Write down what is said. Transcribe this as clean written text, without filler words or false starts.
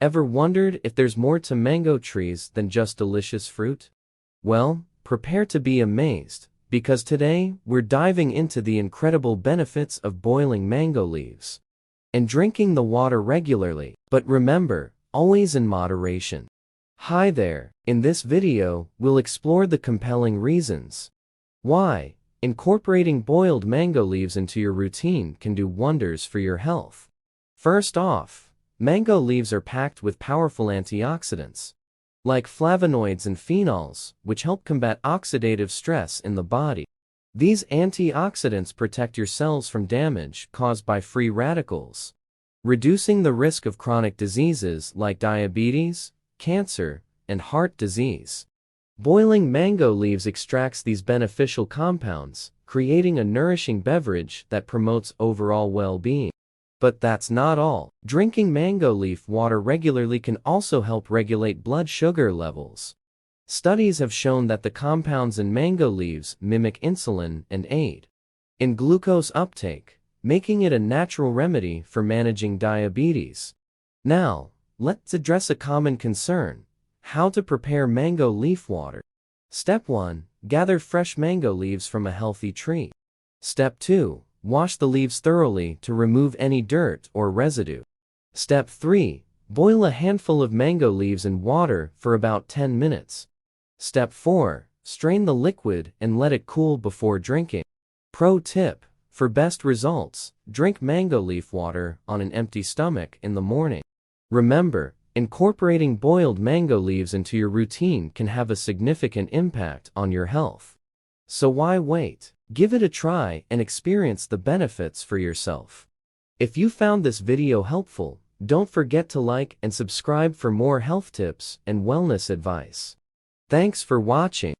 Ever wondered if there's more to mango trees than just delicious fruit? Well, prepare to be amazed, because today we're diving into the incredible benefits of boiling mango leaves and drinking the water regularly. But remember, always in moderation. Hi there, in this video, we'll explore the compelling reasons why incorporating boiled mango leaves into your routine can do wonders for your health. First off, mango leaves are packed with powerful antioxidants, like flavonoids and phenols, which help combat oxidative stress in the body. These antioxidants protect your cells from damage caused by free radicals, reducing the risk of chronic diseases like diabetes, cancer, and heart disease. Boiling mango leaves extracts these beneficial compounds, creating a nourishing beverage that promotes overall well-being. But that's not all. Drinking mango leaf water regularly can also help regulate blood sugar levels. Studies have shown that the compounds in mango leaves mimic insulin and aid in glucose uptake, making it a natural remedy for managing diabetes. Now, let's address a common concern: how to prepare mango leaf water. Step 1. Gather fresh mango leaves from a healthy tree. Step 2. Wash the leaves thoroughly to remove any dirt or residue. Step 3. Boil a handful of mango leaves in water for about 10 minutes. Step 4. Strain the liquid and let it cool before drinking. Pro tip: for best results, drink mango leaf water on an empty stomach in the morning. Remember, incorporating boiled mango leaves into your routine can have a significant impact on your health. So why wait? Give it a try and experience the benefits for yourself. If you found this video helpful, don't forget to like and subscribe for more health tips and wellness advice. Thanks for watching.